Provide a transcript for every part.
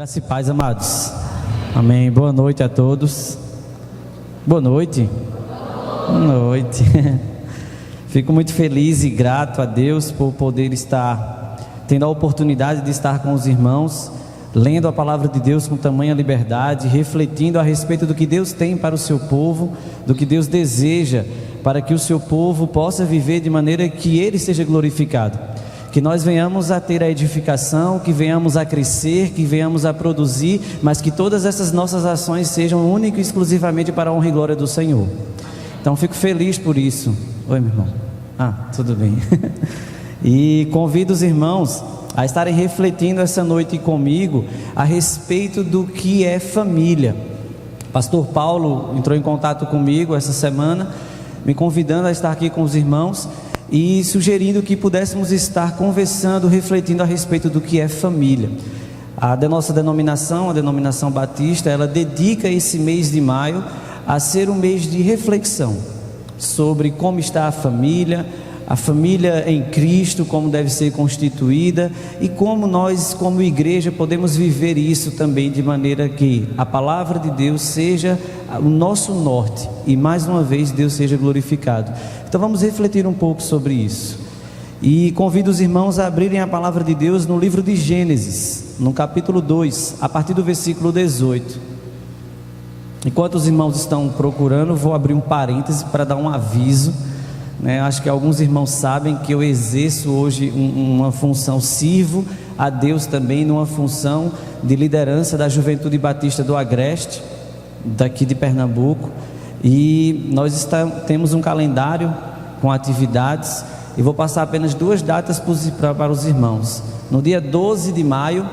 Graça e paz, amados. Amém. Boa noite a todos. Boa noite. Boa noite. Fico muito feliz e grato a Deus por poder estar tendo a oportunidade de estar com os irmãos, lendo a palavra de Deus com tamanha liberdade, refletindo a respeito do que Deus tem para o seu povo, do que Deus deseja para que o seu povo possa viver de maneira que Ele seja glorificado. Que nós venhamos a ter a edificação, que venhamos a crescer, que venhamos a produzir, mas que todas essas nossas ações sejam única e exclusivamente para a honra e glória do Senhor. Então fico feliz por isso. Oi, meu irmão. Tudo bem. E convido os irmãos a estarem refletindo essa noite comigo a respeito do que é família. Pastor Paulo entrou em contato comigo essa semana, me convidando a estar aqui com os irmãos e sugerindo que pudéssemos estar conversando, refletindo a respeito do que é família. A nossa denominação, a denominação batista, ela dedica esse mês de maio a ser um mês de reflexão sobre como está a família em Cristo, como deve ser constituída e como nós, como igreja, podemos viver isso também de maneira que a palavra de Deus seja o nosso norte e mais uma vez Deus seja glorificado. Então vamos refletir um pouco sobre isso e convido os irmãos a abrirem a palavra de Deus no livro de Gênesis, no capítulo 2, a partir do versículo 18. Enquanto os irmãos estão procurando, vou abrir um parêntese para dar um aviso. Acho que alguns irmãos sabem que eu exerço hoje uma função, sirvo a Deus também numa função de liderança da Juventude Batista do Agreste, daqui de Pernambuco, e nós temos um calendário com atividades, e vou passar apenas 2 datas para os irmãos. No dia 12 de maio,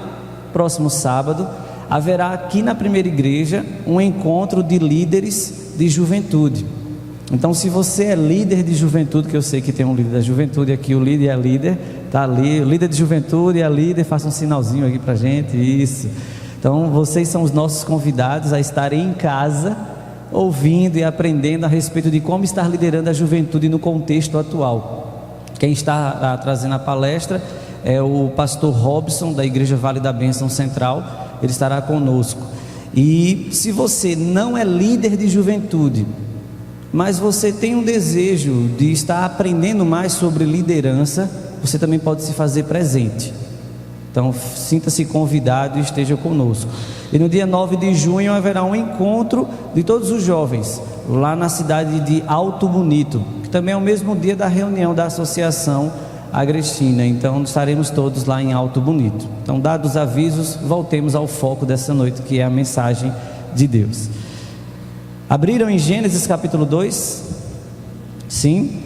próximo sábado, haverá aqui na primeira igreja um encontro de líderes de juventude. Então, se você é líder de juventude, que eu sei que tem um líder da juventude aqui, o líder e a líder, está ali, o líder de juventude e a líder, faça um sinalzinho aqui para a gente, isso. Então, vocês são os nossos convidados a estarem em casa, ouvindo e aprendendo a respeito de como estar liderando a juventude no contexto atual. Quem está trazendo a palestra é o pastor Robson, da Igreja Vale da Bênção Central, ele estará conosco. E se você não é líder de juventude, mas você tem um desejo de estar aprendendo mais sobre liderança, você também pode se fazer presente. Então sinta-se convidado e esteja conosco. E no dia 9 de junho haverá um encontro de todos os jovens lá na cidade de Alto Bonito, que também é o mesmo dia da reunião da Associação Agrestina. Então estaremos todos lá em Alto Bonito. Então, dados os avisos, voltemos ao foco dessa noite, que é a mensagem de Deus. Abriram em Gênesis capítulo 2? Sim?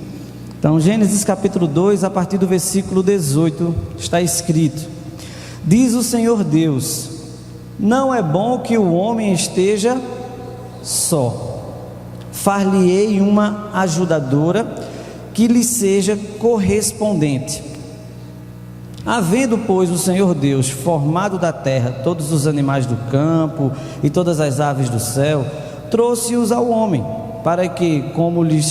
Então, Gênesis capítulo 2, a partir do versículo 18, está escrito: diz o Senhor Deus: não é bom que o homem esteja só, far-lhe-ei uma ajudadora que lhe seja correspondente. Havendo, pois, o Senhor Deus formado da terra todos os animais do campo e todas as aves do céu, trouxe-os ao homem para ver como lhe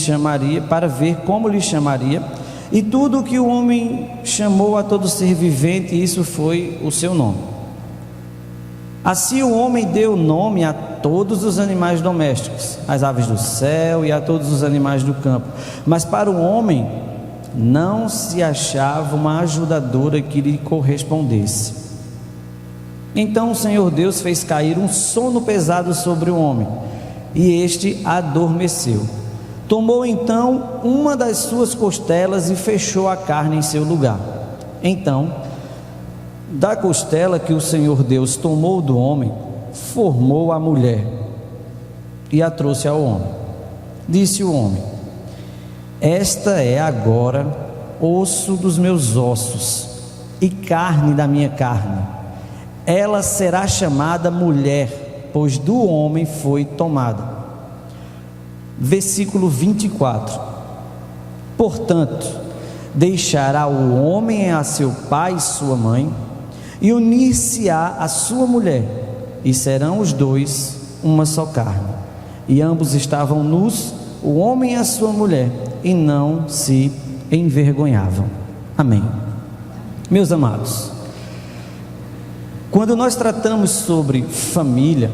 chamaria, e tudo o que o homem chamou a todo ser vivente, isso foi o seu nome. Assim o homem deu nome a todos os animais domésticos, às aves do céu e a todos os animais do campo, mas para o homem não se achava uma ajudadora que lhe correspondesse. Então o Senhor Deus fez cair um sono pesado sobre o homem, e este adormeceu. Tomou então uma das suas costelas e fechou a carne em seu lugar. Então, da costela que o Senhor Deus tomou do homem, formou a mulher e a trouxe ao homem. Disse o homem: esta é agora osso dos meus ossos e carne da minha carne. Ela será chamada mulher, pois do homem foi tomada. Versículo 24: portanto, deixará o homem a seu pai e sua mãe, e unir-se-á a sua mulher, e serão os dois uma só carne. E ambos estavam nus, o homem e a sua mulher, e não se envergonhavam. Amém. Meus amados, Quando nós tratamos sobre família,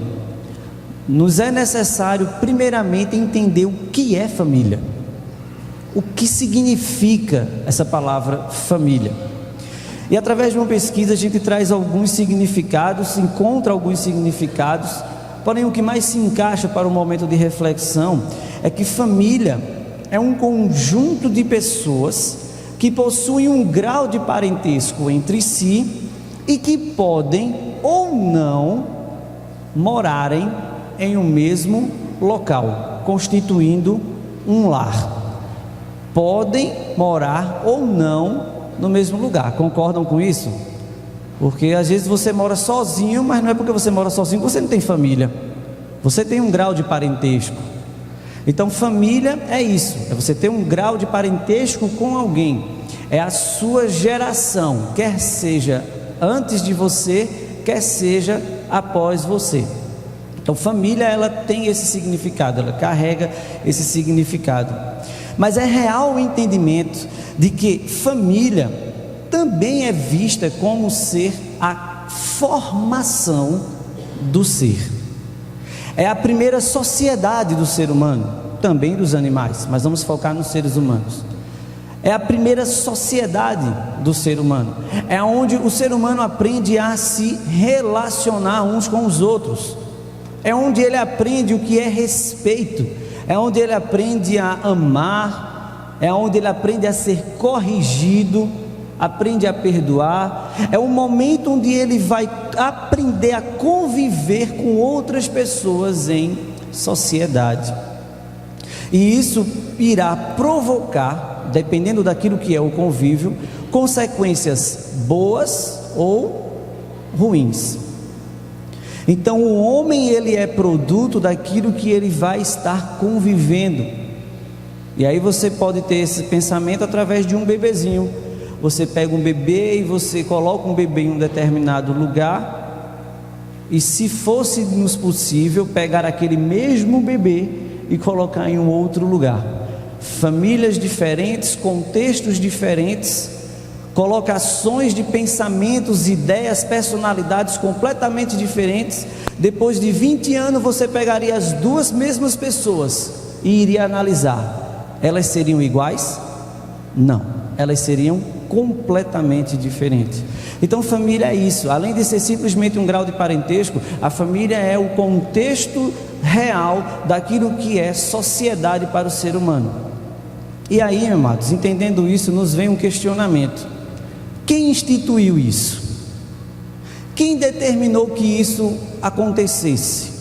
nos é necessário primeiramente entender o que é família. O que significa essa palavra família? E através de uma pesquisa a gente traz alguns significados, encontra alguns significados, porém o que mais se encaixa para o momento de reflexão é que família é um conjunto de pessoas que possuem um grau de parentesco entre si e que podem ou não morarem em um mesmo local, constituindo um lar. Podem morar ou não no mesmo lugar, concordam com isso? Porque às vezes você mora sozinho, mas não é porque você mora sozinho que você não tem família, você tem um grau de parentesco. Então família é isso, é você ter um grau de parentesco com alguém, é a sua geração, quer seja antes de você, quer seja após você. Então família, ela tem esse significado, ela carrega esse significado. Mas é real o entendimento de que família também é vista como ser a formação do ser. É a primeira sociedade do ser humano, também dos animais, mas vamos focar nos seres humanos. É a primeira sociedade do ser humano. É onde o ser humano aprende a se relacionar uns com os outros. É onde ele aprende o que é respeito. É onde ele aprende a amar. É onde ele aprende a ser corrigido. Aprende a perdoar. É o momento onde ele vai aprender a conviver com outras pessoas em sociedade. E isso irá provocar, dependendo daquilo que é o convívio, consequências boas ou ruins. Então o homem, ele é produto daquilo que ele vai estar convivendo. E aí você pode ter esse pensamento através de um bebezinho. Você pega um bebê e você coloca um bebê em um determinado lugar, e se fosse nos possível pegar aquele mesmo bebê e colocar em um outro lugar. Famílias diferentes, contextos diferentes, colocações de pensamentos, ideias, personalidades completamente diferentes. Depois de 20 anos você pegaria as duas mesmas pessoas e iria analisar, elas seriam iguais? Não, elas seriam completamente diferentes. Então família é isso, além de ser simplesmente um grau de parentesco, a família é o contexto real daquilo que é sociedade para o ser humano. E aí, meus amados, entendendo isso, nos vem um questionamento: quem instituiu isso? Quem determinou que isso acontecesse?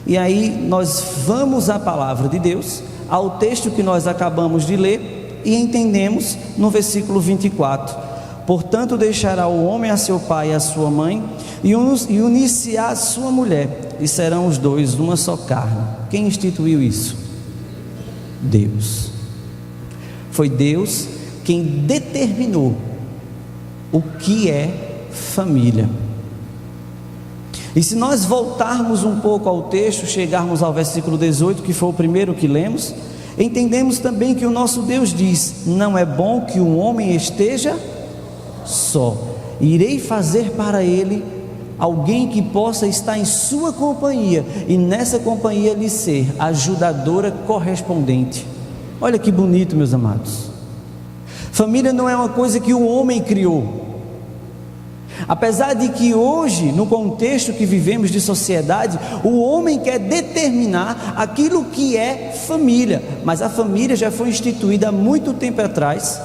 E aí nós vamos à palavra de Deus, ao texto que nós acabamos de ler, e entendemos no versículo 24: portanto deixará o homem a seu pai e a sua mãe, e unir-se à sua mulher, e serão os dois uma só carne. Quem instituiu isso? Deus. Foi Deus quem determinou o que é família. E se nós voltarmos um pouco ao texto, chegarmos ao versículo 18, que foi o primeiro que lemos, entendemos também que o nosso Deus diz: não é bom que um homem esteja só, irei fazer para ele alguém que possa estar em sua companhia, e nessa companhia lhe ser ajudadora correspondente. Olha que bonito, meus amados. Família não é uma coisa que o homem criou. Apesar de que hoje, no contexto que vivemos de sociedade, o homem quer determinar aquilo que é família, mas a família já foi instituída há muito tempo atrás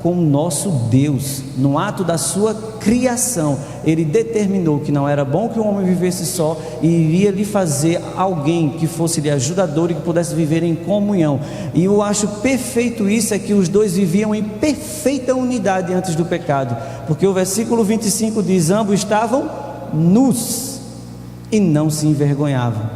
com o nosso Deus. No ato da sua criação, Ele determinou que não era bom que o homem vivesse só, e iria lhe fazer alguém que fosse lhe ajudador e que pudesse viver em comunhão. E eu acho perfeito isso, é que os dois viviam em perfeita unidade antes do pecado, porque o versículo 25 diz: ambos estavam nus e não se envergonhavam.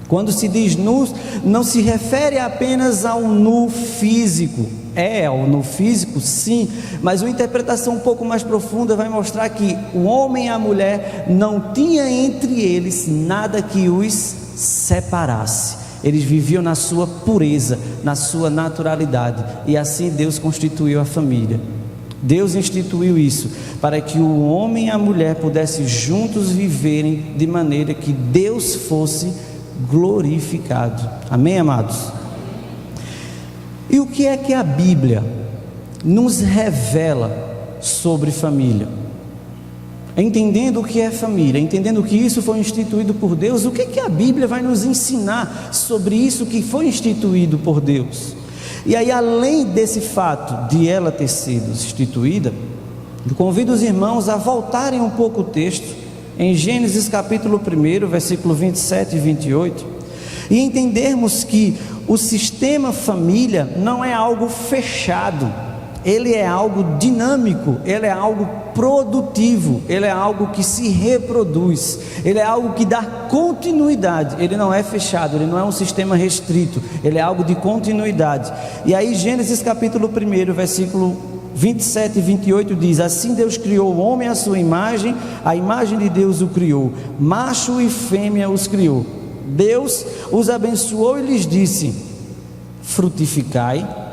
Quando se diz nu, não se refere apenas ao nu físico. É ao nu físico, sim, mas uma interpretação um pouco mais profunda vai mostrar que o homem e a mulher não tinha entre eles nada que os separasse. Eles viviam na sua pureza, na sua naturalidade, e assim Deus constituiu a família. Deus instituiu isso para que o homem e a mulher pudessem juntos viverem de maneira que Deus fosse glorificado. Amém, amados? E o que é que a Bíblia nos revela sobre família? Entendendo o que é família, entendendo que isso foi instituído por Deus, o que é que a Bíblia vai nos ensinar sobre isso que foi instituído por Deus? E aí, além desse fato de ela ter sido instituída, eu convido os irmãos a voltarem um pouco o texto em Gênesis capítulo 1, versículo 27 e 28, e entendermos que o sistema família não é algo fechado, ele é algo dinâmico, ele é algo produtivo, ele é algo que se reproduz, ele é algo que dá continuidade, ele não é fechado, ele não é um sistema restrito, ele é algo de continuidade. E aí Gênesis capítulo 1, versículo 27 e 28 diz: assim Deus criou o homem à sua imagem, a imagem de Deus o criou, macho e fêmea os criou. Deus os abençoou e lhes disse: frutificai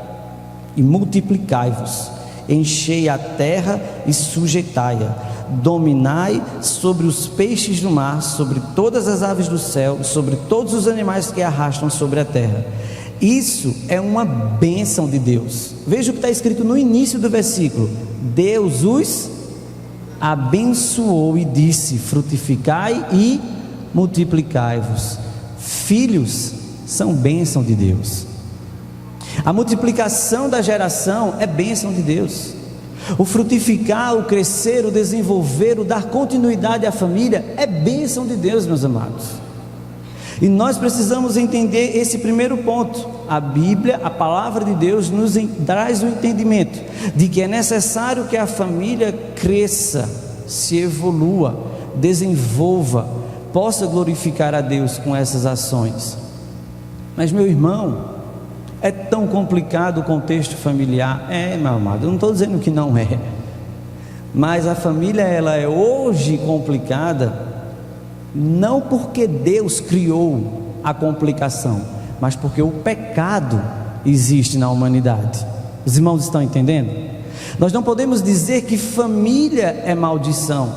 e multiplicai-vos, enchei a terra e sujeitai-a, dominai sobre os peixes do mar, sobre todas as aves do céu, sobre todos os animais que arrastam sobre a terra. Isso é uma bênção de Deus. Veja o que está escrito no início do versículo: Deus os abençoou e disse: frutificai e multiplicai-vos. Filhos são bênção de Deus. A multiplicação da geração é bênção de Deus. O frutificar, o crescer, o desenvolver, o dar continuidade à família é bênção de Deus, meus amados. E nós precisamos entender esse primeiro ponto. A Bíblia, a palavra de Deus, nos traz o entendimento de que é necessário que a família cresça, se evolua, desenvolva, possa glorificar a Deus com essas ações. Mas, meu irmão, é tão complicado o contexto familiar. Meu amado, eu não estou dizendo que não é, mas a família, ela é hoje complicada, não porque Deus criou a complicação, mas porque o pecado existe na humanidade. Os irmãos estão entendendo? Nós não podemos dizer que família é maldição,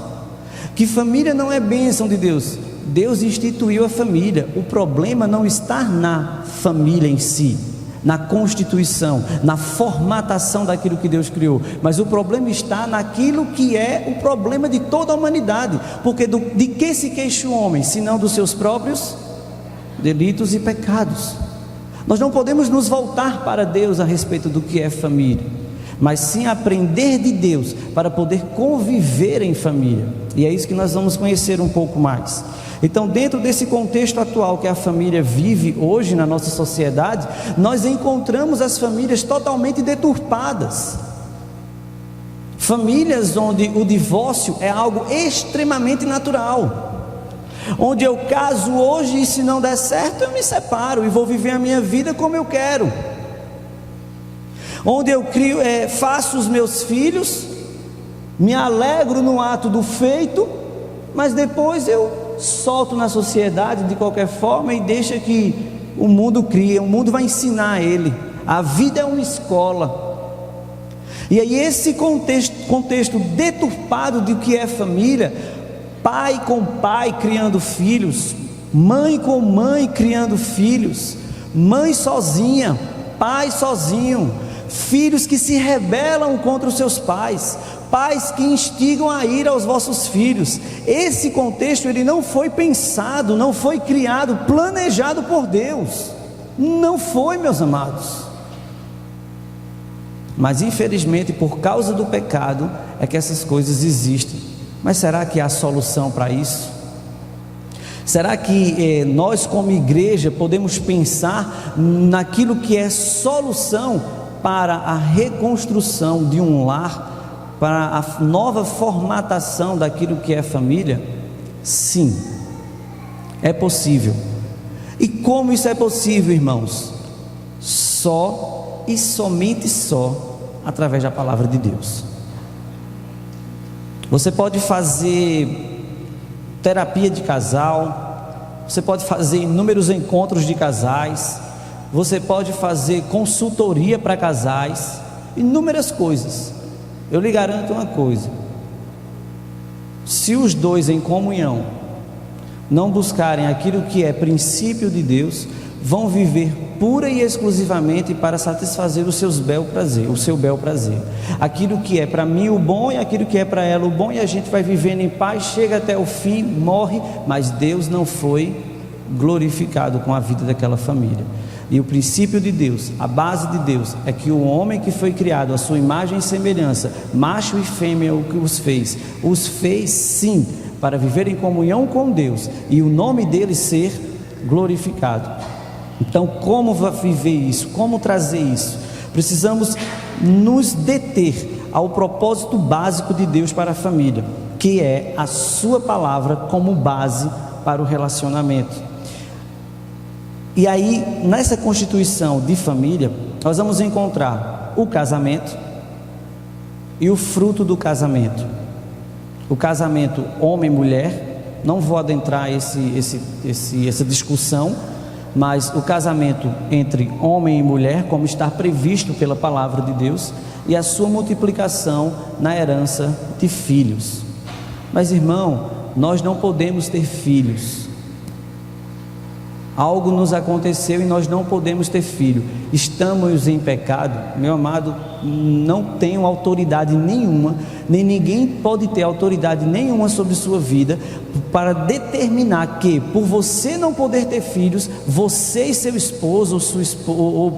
que família não é bênção de Deus. Deus instituiu a família. O problema não está na família em si, na constituição, na formatação daquilo que Deus criou, mas o problema está naquilo que é o problema de toda a humanidade, porque de que se queixa o homem, senão dos seus próprios delitos e pecados? Nós não podemos nos voltar para Deus a respeito do que é família, mas sim aprender de Deus para poder conviver em família, e é isso que nós vamos conhecer um pouco mais. Então, dentro desse contexto atual que a família vive hoje na nossa sociedade, nós encontramos as famílias totalmente deturpadas, famílias onde o divórcio é algo extremamente natural, onde eu caso hoje e se não der certo eu me separo e vou viver a minha vida como eu quero, onde eu faço os meus filhos, me alegro no ato do feito, mas depois eu solto na sociedade de qualquer forma e deixa que o mundo crie, o mundo vai ensinar a ele. A vida é uma escola. E aí esse contexto deturpado de o que é família, pai com pai criando filhos, mãe com mãe criando filhos, mãe sozinha, pai sozinho, filhos que se rebelam contra os seus pais, pais que instigam a ira aos vossos filhos. Esse contexto, ele não foi pensado, não foi criado, planejado por Deus, não foi, meus amados, mas infelizmente por causa do pecado é que essas coisas existem. Mas será que há solução para isso? Será que nós como igreja podemos pensar naquilo que é solução para a reconstrução de um lar, para a nova formatação daquilo que é família? Sim, é possível. E como isso é possível, irmãos? Só e somente só através da palavra de Deus. Você pode fazer terapia de casal, você pode fazer inúmeros encontros de casais, você pode fazer consultoria para casais, inúmeras coisas. Eu lhe garanto uma coisa: se os dois em comunhão não buscarem aquilo que é princípio de Deus, vão viver pura e exclusivamente para satisfazer o seu bel prazer. Aquilo que é para mim o bom e aquilo que é para ela o bom, e a gente vai vivendo em paz, chega até o fim, morre, mas Deus não foi glorificado com a vida daquela família. E o princípio de Deus, a base de Deus, é que o homem que foi criado à sua imagem e semelhança, macho e fêmea, o que os fez sim, para viver em comunhão com Deus e o nome dele ser glorificado. Então, como viver isso? Como trazer isso? Precisamos nos deter ao propósito básico de Deus para a família, que é a sua palavra como base para o relacionamento. E aí, nessa constituição de família, nós vamos encontrar o casamento e o fruto do casamento. O casamento homem e mulher, não vou adentrar essa discussão, mas o casamento entre homem e mulher, como está previsto pela palavra de Deus, e a sua multiplicação na herança de filhos. Mas, irmão, nós não podemos ter filhos. Algo nos aconteceu e nós não podemos ter filho. Estamos em pecado, meu amado. Não tenho autoridade nenhuma, nem ninguém pode ter autoridade nenhuma sobre sua vida para determinar que, por você não poder ter filhos, você e seu esposo, ou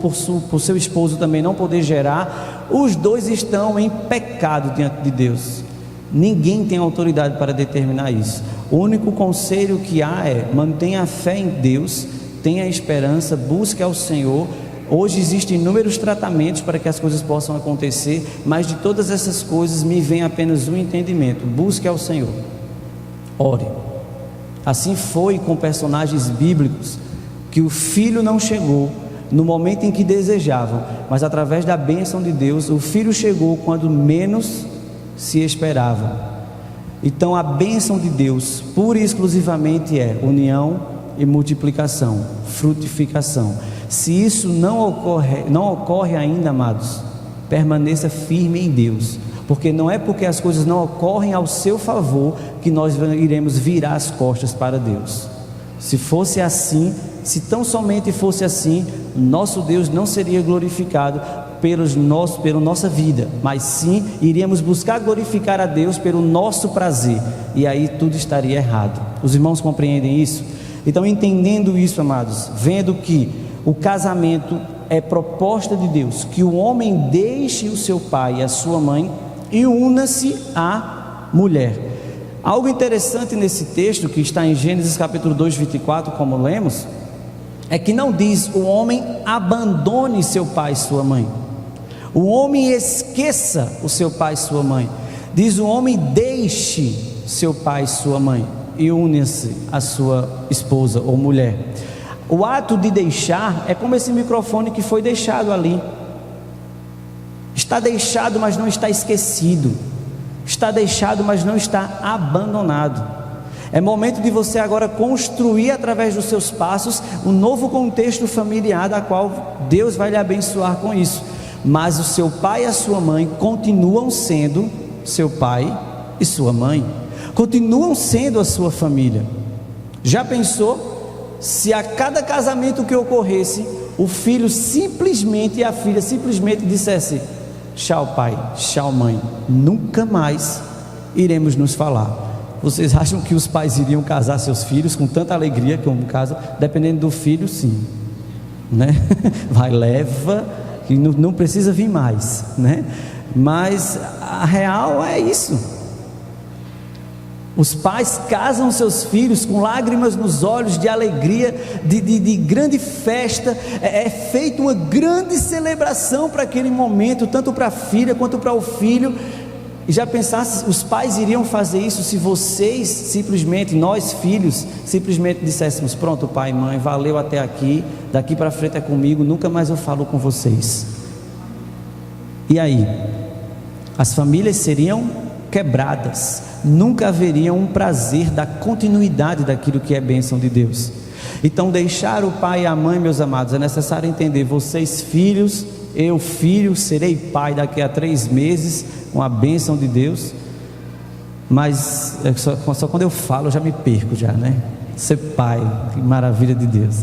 por seu esposo também não poder gerar, os dois estão em pecado diante de Deus. Ninguém tem autoridade para determinar isso. O único conselho que há é: mantenha a fé em Deus, tenha esperança, busque ao Senhor. Hoje existem inúmeros tratamentos para que as coisas possam acontecer, mas de todas essas coisas me vem apenas um entendimento: busque ao Senhor, ore. Assim foi com personagens bíblicos, que o filho não chegou no momento em que desejavam, mas através da bênção de Deus, o filho chegou quando menos se esperava. Então a bênção de Deus pura e exclusivamente é união e multiplicação, frutificação. Se isso não ocorre ainda, amados, permaneça firme em Deus, porque não é porque as coisas não ocorrem ao seu favor que nós iremos virar as costas para Deus. Se fosse assim, se tão somente fosse assim, nosso Deus não seria glorificado pela nossa vida, mas sim iríamos buscar glorificar a Deus pelo nosso prazer, e aí tudo estaria errado. Os irmãos compreendem isso? Então, entendendo isso, amados, vendo que o casamento é proposta de Deus, que o homem deixe o seu pai e a sua mãe e una-se à mulher. Algo interessante nesse texto, que está em Gênesis capítulo 2, 24, como lemos, é que não diz o homem abandone seu pai e sua mãe, o homem esqueça o seu pai e sua mãe. Diz o homem deixe seu pai e sua mãe e une-se à sua esposa ou mulher. O ato de deixar é como esse microfone que foi deixado ali. Está deixado, mas não está esquecido. Está deixado, mas não está abandonado. É momento de você agora construir através dos seus passos um novo contexto familiar, da qual Deus vai lhe abençoar com isso. Mas o seu pai e a sua mãe continuam sendo seu pai e sua mãe, continuam sendo a sua família. Já pensou se a cada casamento que ocorresse, o filho simplesmente e a filha simplesmente dissesse: tchau pai, tchau mãe, nunca mais iremos nos falar? Vocês acham que os pais iriam casar seus filhos com tanta alegria como casam? Dependendo do filho, sim, né? Vai, leva, que não precisa vir mais, né? Mas a real é isso. Os pais casam seus filhos com lágrimas nos olhos, de alegria, de grande festa. É feita uma grande celebração para aquele momento, tanto para a filha quanto para o filho. E já pensasse, os pais iriam fazer isso se vocês simplesmente, nós filhos, simplesmente disséssemos: pronto pai e mãe, valeu até aqui, daqui para frente é comigo, nunca mais eu falo com vocês. E aí? As famílias seriam quebradas, nunca haveria um prazer da continuidade daquilo que é bênção de Deus. Então, deixar o pai e a mãe, meus amados, é necessário entender: vocês filhos, Eu, filho, serei pai daqui a 3 meses, com a bênção de Deus. Mas só quando eu falo eu já me perco já, né? Ser pai, que maravilha de Deus.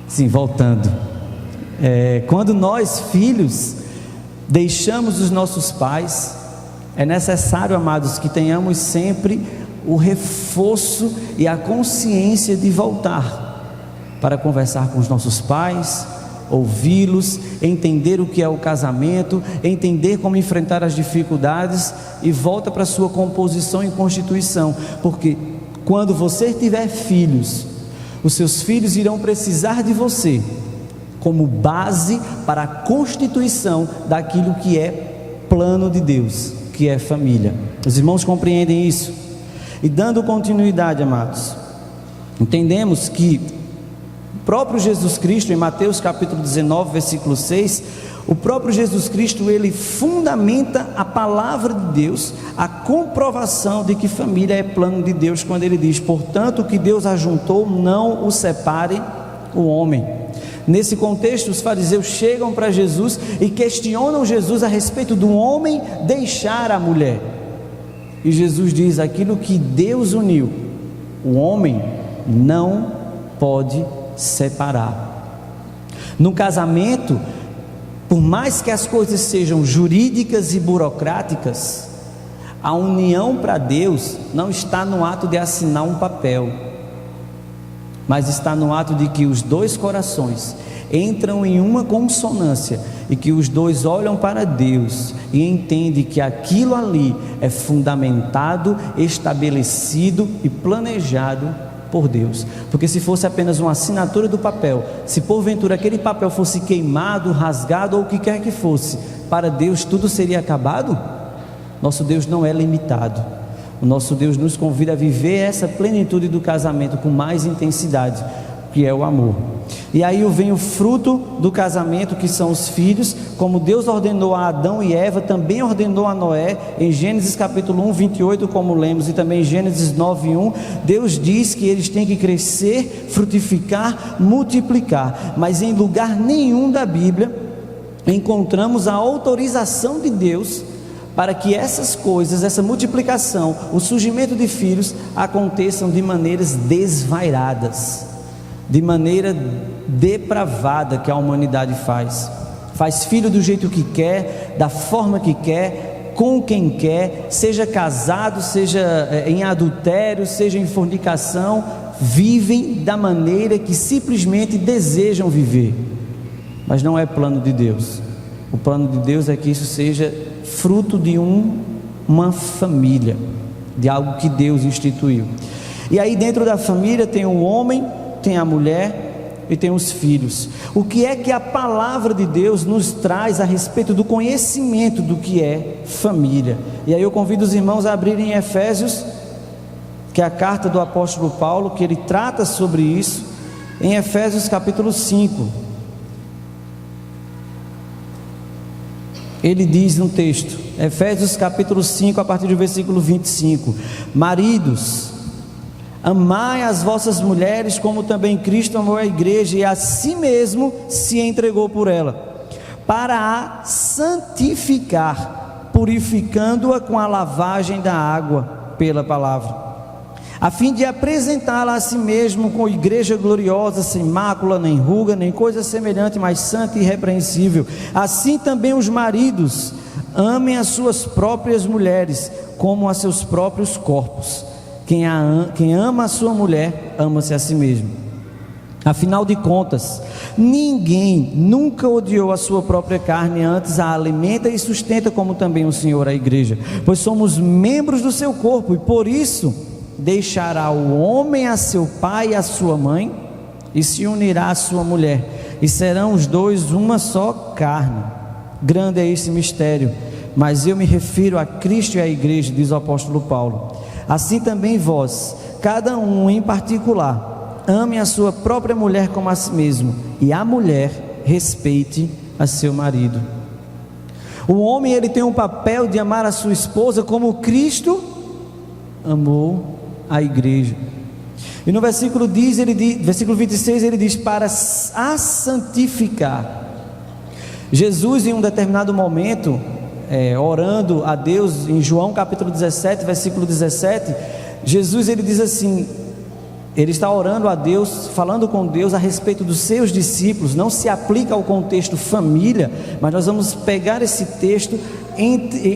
Sim, voltando. Quando nós, filhos, deixamos os nossos pais, é necessário, amados, que tenhamos sempre o reforço e a consciência de voltar para conversar com os nossos pais, ouvi-los, entender o que é o casamento, entender como enfrentar as dificuldades e volta para a sua composição e constituição, porque quando você tiver filhos, os seus filhos irão precisar de você como base para a constituição daquilo que é plano de Deus, que é família. Os irmãos compreendem isso? E dando continuidade, amados, entendemos que o próprio Jesus Cristo, em Mateus capítulo 19, versículo 6, o próprio Jesus Cristo, ele fundamenta a palavra de Deus, a comprovação de que família é plano de Deus, quando ele diz: portanto, o que Deus ajuntou, não o separe o homem. Nesse contexto, os fariseus chegam para Jesus e questionam Jesus a respeito do homem deixar a mulher. E Jesus diz: aquilo que Deus uniu, o homem não pode separar. No casamento, por mais que as coisas sejam jurídicas e burocráticas, a união para Deus não está no ato de assinar um papel, mas está no ato de que os dois corações entram em uma consonância e que os dois olham para Deus e entendem que aquilo ali é fundamentado, estabelecido e planejado por Deus. Porque se fosse apenas uma assinatura do papel, se porventura aquele papel fosse queimado, rasgado ou o que quer que fosse, para Deus tudo seria acabado? Nosso Deus não é limitado. O nosso Deus nos convida a viver essa plenitude do casamento com mais intensidade, que é o amor. E aí vem o fruto do casamento, que são os filhos. Como Deus ordenou a Adão e Eva, também ordenou a Noé, em Gênesis capítulo 1, 28, como lemos, e também em Gênesis 9, 1, Deus diz que eles têm que crescer, frutificar, multiplicar. Mas em lugar nenhum da Bíblia encontramos a autorização de Deus para que essas coisas, essa multiplicação, o surgimento de filhos, aconteçam de maneiras desvairadas, de maneira depravada que a humanidade faz filho do jeito que quer, da forma que quer, com quem quer, seja casado, seja em adultério, seja em fornicação, vivem da maneira que simplesmente desejam viver, mas não é plano de Deus. O plano de Deus é que isso seja fruto de uma família, de algo que Deus instituiu. E aí dentro da família tem o homem, tem a mulher e tem os filhos. O que é que a palavra de Deus nos traz a respeito do conhecimento do que é família? E aí eu convido os irmãos a abrirem em Efésios, que é a carta do apóstolo Paulo, que ele trata sobre isso, em Efésios capítulo 5. Ele diz no texto, Efésios capítulo 5, a partir do versículo 25: maridos, amai as vossas mulheres, como também Cristo amou a igreja e a si mesmo se entregou por ela, para a santificar, purificando-a com a lavagem da água pela palavra, a fim de apresentá-la a si mesmo com igreja gloriosa, sem mácula, nem ruga, nem coisa semelhante, mas santa e irrepreensível. Assim também os maridos amem as suas próprias mulheres, como a seus próprios corpos. Quem ama a sua mulher, ama-se a si mesmo. Afinal de contas, ninguém nunca odiou a sua própria carne, antes a alimenta e sustenta, como também o Senhor a igreja, pois somos membros do seu corpo, e por isso deixará o homem a seu pai e a sua mãe, e se unirá à sua mulher, e serão os dois uma só carne. Grande é esse mistério, mas eu me refiro a Cristo e à igreja, diz o apóstolo Paulo. Assim também vós, cada um em particular, ame a sua própria mulher como a si mesmo, e a mulher respeite a seu marido. O homem, ele tem um papel de amar a sua esposa como Cristo amou a igreja. E no versículo 26 ele diz: para a santificar. Jesus, em um determinado momento, orando a Deus, em João capítulo 17, versículo 17, Jesus ele diz assim, ele está orando a Deus, falando com Deus a respeito dos seus discípulos. Não se aplica ao contexto família, mas nós vamos pegar esse texto,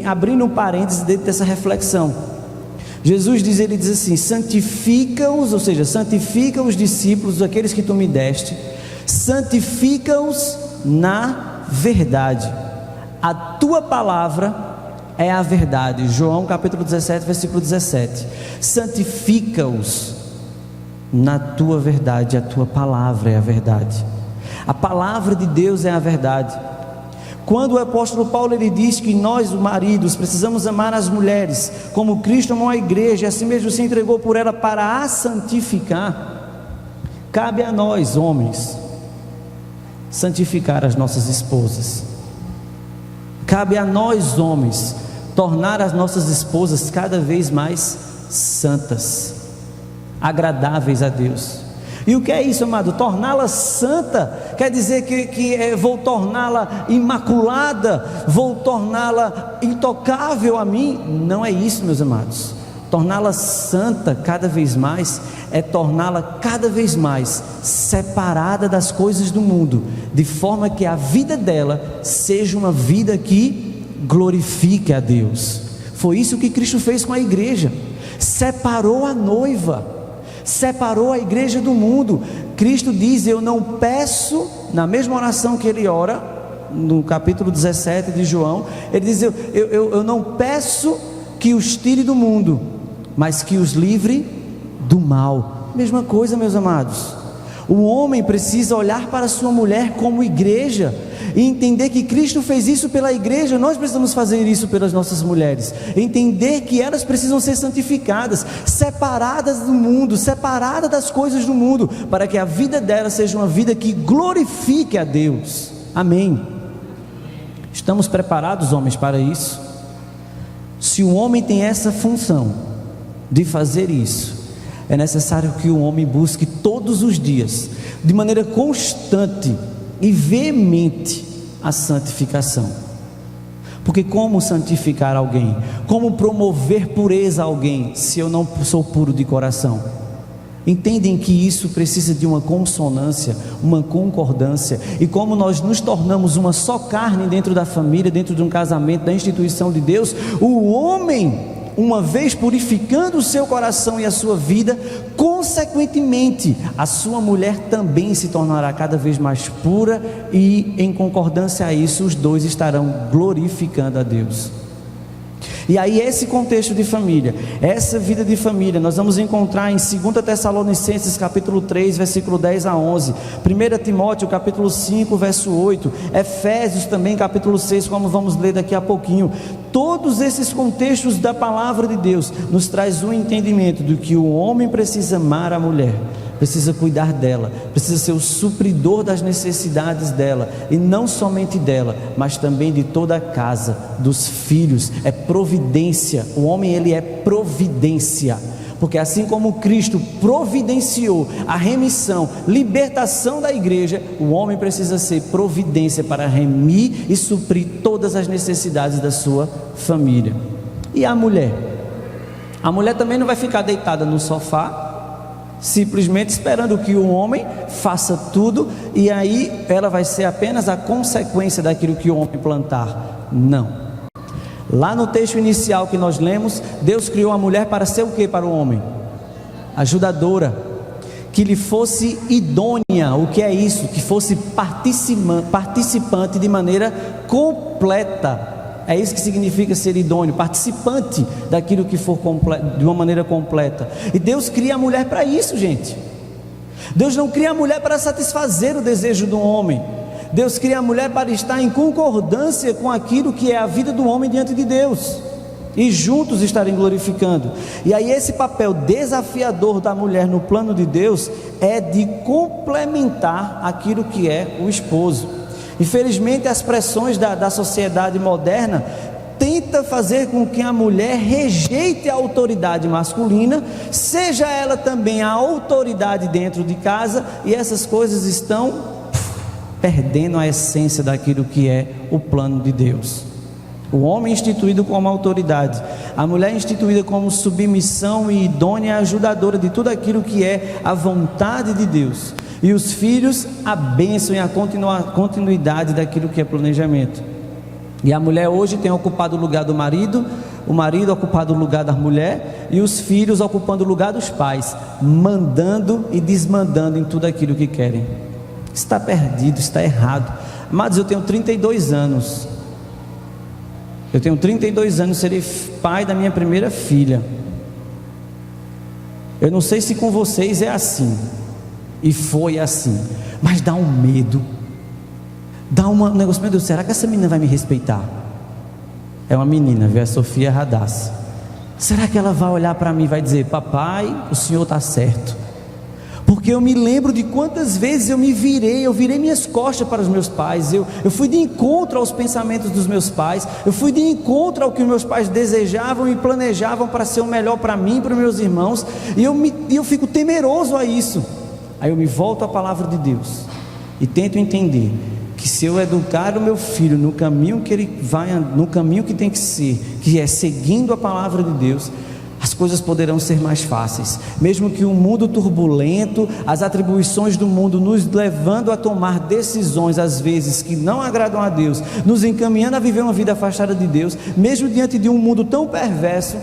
abrindo um parênteses dentro dessa reflexão. Jesus diz, ele diz assim: santifica-os, ou seja, santifica os discípulos, aqueles que tu me deste, santifica-os na verdade, a tua palavra é a verdade. João capítulo 17, versículo 17. Santifica-os na tua verdade, a tua palavra é a verdade. A palavra de Deus é a verdade. Quando o apóstolo Paulo ele diz que nós, os maridos, precisamos amar as mulheres como Cristo amou a igreja e assim mesmo se entregou por ela para a santificar, cabe a nós, homens, santificar as nossas esposas. Cabe a nós, homens, tornar as nossas esposas cada vez mais santas, agradáveis a Deus. E o que é isso, amado? Torná-la santa quer dizer que vou torná-la imaculada, vou torná-la intocável a mim? Não é isso, meus amados. Torná-la santa cada vez mais é torná-la cada vez mais separada das coisas do mundo, de forma que a vida dela seja uma vida que glorifique a Deus. Foi isso que Cristo fez com a igreja, separou a noiva, separou a igreja do mundo. Cristo diz, eu não peço, na mesma oração que ele ora, no capítulo 17 de João, ele diz, eu não peço que os tire do mundo, mas que os livre do mal. Mesma coisa, meus amados. O homem precisa olhar para a sua mulher como igreja e entender que Cristo fez isso pela igreja. Nós precisamos fazer isso pelas nossas mulheres, entender que elas precisam ser santificadas, separadas do mundo, separadas das coisas do mundo, para que a vida delas seja uma vida que glorifique a Deus. Amém. Estamos preparados, homens, para isso? Se o homem tem essa função de fazer isso, é necessário que o homem busque todos os dias, de maneira constante e veemente, a santificação. Porque como santificar alguém? Como promover pureza a alguém, se eu não sou puro de coração? Entendem que isso precisa de uma consonância, uma concordância. E como nós nos tornamos uma só carne dentro da família, dentro de um casamento, da instituição de Deus, o homem, uma vez purificando o seu coração e a sua vida, consequentemente a sua mulher também se tornará cada vez mais pura, e em concordância a isso os dois estarão glorificando a Deus. E aí esse contexto de família, essa vida de família, nós vamos encontrar em 2 Tessalonicenses capítulo 3, versículo 10 a 11, 1 Timóteo capítulo 5, verso 8, Efésios também capítulo 6, como vamos ler daqui a pouquinho. Todos esses contextos da palavra de Deus nos traz um entendimento do que o homem precisa amar a mulher, precisa cuidar dela, precisa ser o supridor das necessidades dela, e não somente dela, mas também de toda a casa, dos filhos. É providência. O homem, ele é providência, porque assim como Cristo providenciou a remissão, libertação da igreja, o homem precisa ser providência para remir e suprir todas as necessidades da sua família. E a mulher? A mulher também não vai ficar deitada no sofá, simplesmente esperando que o homem faça tudo, e aí ela vai ser apenas a consequência daquilo que o homem plantar. Não. Lá no texto inicial que nós lemos, Deus criou a mulher para ser o que para o homem? Ajudadora, que lhe fosse idônea. O que é isso? Que fosse participante de maneira completa. É isso que significa ser idôneo, participante daquilo que for de uma maneira completa. E Deus cria a mulher para isso, gente. Deus não cria a mulher para satisfazer o desejo do homem. Deus cria a mulher para estar em concordância com aquilo que é a vida do homem diante de Deus, e juntos estarem glorificando. E aí esse papel desafiador da mulher no plano de Deus é de complementar aquilo que é o esposo. Infelizmente as pressões da sociedade moderna tenta fazer com que a mulher rejeite a autoridade masculina, seja ela também a autoridade dentro de casa, e essas coisas estão perdendo a essência daquilo que é o plano de Deus. O homem instituído como autoridade, a mulher instituída como submissão e idônea ajudadora de tudo aquilo que é a vontade de Deus, e os filhos a bênção e a continuidade daquilo que é planejamento. E a mulher hoje tem ocupado o lugar do marido, o marido ocupado o lugar da mulher, e os filhos ocupando o lugar dos pais, mandando e desmandando em tudo aquilo que querem. Está perdido, está errado. Amados, eu tenho 32 anos. Eu tenho 32 anos, serei pai da minha primeira filha. Eu não sei se com vocês é assim, e foi assim, mas dá um medo, dá um negócio, meu Deus, será que essa menina vai me respeitar? É uma menina, viu? A Sofia Radassa. Será que ela vai olhar para mim e vai dizer: papai, o senhor está certo? Porque eu me lembro de quantas vezes eu virei minhas costas para os meus pais, eu fui de encontro aos pensamentos dos meus pais, eu fui de encontro ao que os meus pais desejavam e planejavam para ser o melhor para mim e para os meus irmãos, e eu fico temeroso a isso. Aí eu me volto à palavra de Deus e tento entender que se eu educar o meu filho no caminho que ele vai, no caminho que tem que ser, que é seguindo a palavra de Deus, as coisas poderão ser mais fáceis, mesmo que um mundo turbulento, as atribuições do mundo nos levando a tomar decisões às vezes que não agradam a Deus, nos encaminhando a viver uma vida afastada de Deus, mesmo diante de um mundo tão perverso,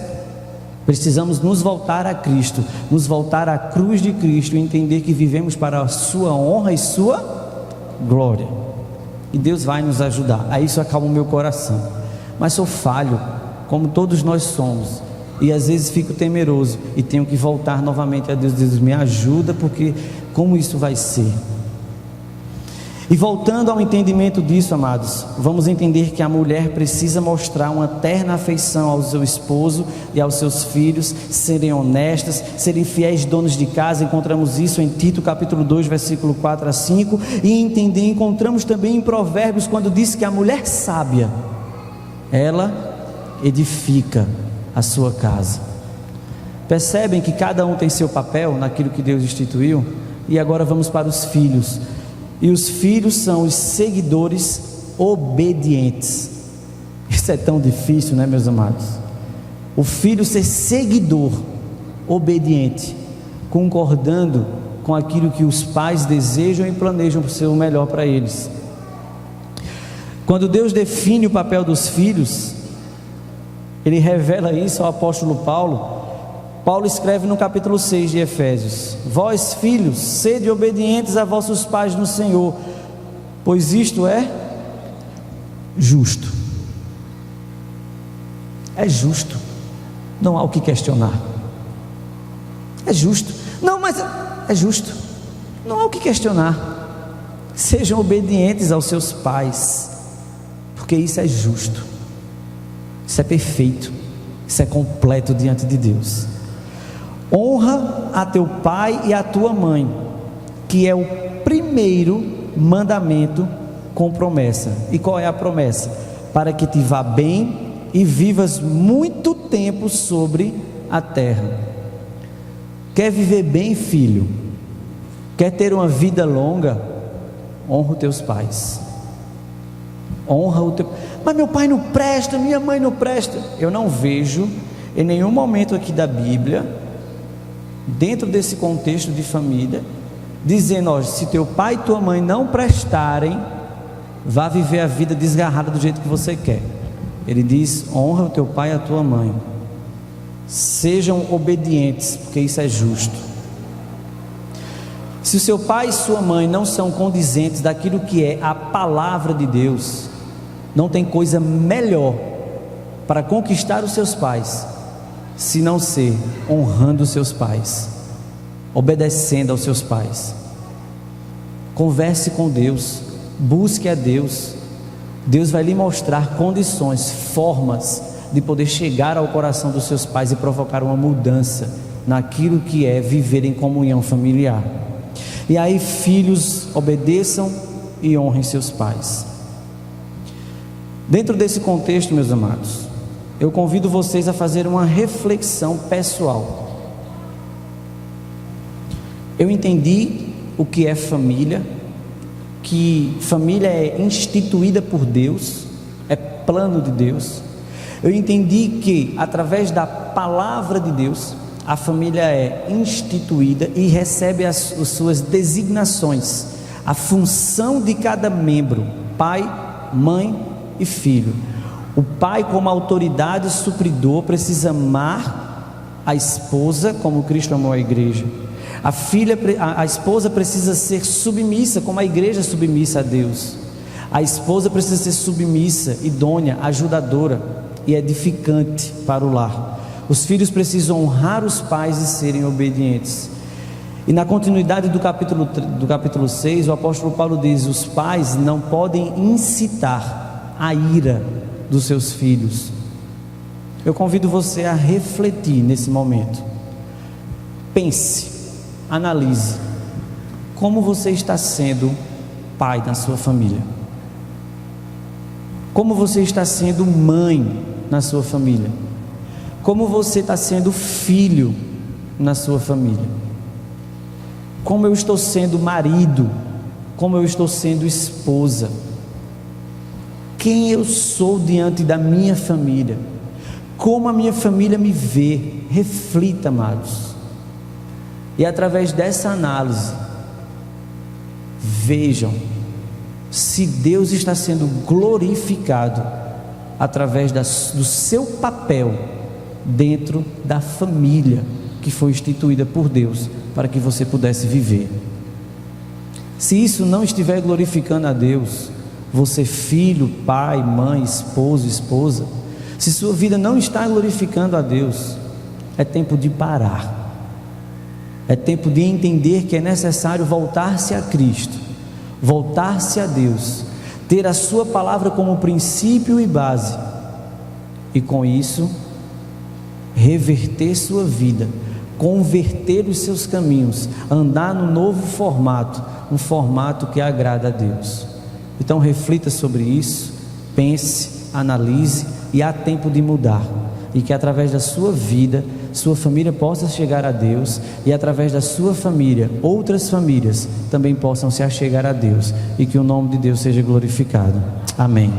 precisamos nos voltar a Cristo, nos voltar à cruz de Cristo e entender que vivemos para a sua honra e sua glória, e Deus vai nos ajudar. Aí isso acalma o meu coração, mas sou falho, como todos nós somos, e às vezes fico temeroso e tenho que voltar novamente a Deus. Deus me ajuda, porque como isso vai ser? E voltando ao entendimento disso, amados, vamos entender que a mulher precisa mostrar uma terna afeição ao seu esposo e aos seus filhos, serem honestas, serem fiéis donos de casa. Encontramos isso em Tito capítulo 2, versículo 4 a 5, e encontramos também em Provérbios, quando diz que a mulher sábia, ela edifica a sua casa. Percebem que cada um tem seu papel naquilo que Deus instituiu? E agora vamos para os filhos. E os filhos são os seguidores obedientes. Isso é tão difícil, né, meus amados? O filho ser seguidor obediente, concordando com aquilo que os pais desejam e planejam para ser o melhor para eles. Quando Deus define o papel dos filhos, Ele revela isso ao apóstolo Paulo. Paulo escreve no capítulo 6 de Efésios: vós filhos, sede obedientes a vossos pais no Senhor, pois isto é justo. É justo, não há o que questionar. É justo, não, mas é justo, não há o que questionar. Sejam obedientes aos seus pais, porque isso é justo, isso é perfeito, isso é completo diante de Deus. Honra a teu pai e a tua mãe, que é o primeiro mandamento com promessa. E qual é a promessa? Para que te vá bem e vivas muito tempo sobre a terra. Quer viver bem, filho? Quer ter uma vida longa? Honra os teus pais. Honra o teu... Mas meu pai não presta, minha mãe não presta. Eu não vejo em nenhum momento aqui da Bíblia, dentro desse contexto de família, dizendo: ó, se teu pai e tua mãe não prestarem, vá viver a vida desgarrada do jeito que você quer. Ele diz: honra o teu pai e a tua mãe, sejam obedientes, porque isso é justo. Se o seu pai e sua mãe não são condizentes daquilo que é a palavra de Deus, não tem coisa melhor para conquistar os seus pais se não ser honrando os seus pais, obedecendo aos seus pais. Converse com Deus, busque a Deus. Deus vai lhe mostrar condições, formas de poder chegar ao coração dos seus pais e provocar uma mudança naquilo que é viver em comunhão familiar. E aí, filhos, obedeçam e honrem seus pais. Dentro desse contexto, meus amados, eu convido vocês a fazer uma reflexão pessoal. Eu entendi o que é família, que família é instituída por Deus, é plano de Deus. Eu entendi que através da palavra de Deus, a família é instituída e recebe as suas designações, a função de cada membro, pai, mãe e filho. O pai, como autoridade supridor, precisa amar a esposa como Cristo amou a igreja. A esposa precisa ser submissa como a igreja é submissa a Deus. A esposa precisa ser submissa, idônea, ajudadora e edificante para o lar. Os filhos precisam honrar os pais e serem obedientes. E na continuidade do capítulo 6, o apóstolo Paulo diz: os pais não podem incitar a ira dos seus filhos. Eu convido você a refletir nesse momento. Pense, analise como você está sendo pai na sua família, como você está sendo mãe na sua família, como você está sendo filho na sua família, como eu estou sendo marido, como eu estou sendo esposa, quem eu sou diante da minha família, como a minha família me vê. Reflita, amados, e através dessa análise, vejam se Deus está sendo glorificado através do seu papel dentro da família que foi instituída por Deus para que você pudesse viver. Se isso não estiver glorificando a Deus, você filho, pai, mãe, esposo, esposa, se sua vida não está glorificando a Deus, é tempo de parar. É tempo de entender que é necessário voltar-se a Cristo, voltar-se a Deus, ter a sua palavra como princípio e base, e com isso reverter sua vida, converter os seus caminhos, andar no novo formato, um formato que agrada a Deus. Então reflita sobre isso, pense, analise, e há tempo de mudar, e que através da sua vida, sua família possa chegar a Deus, e através da sua família, outras famílias também possam se achegar a Deus, e que o nome de Deus seja glorificado. Amém.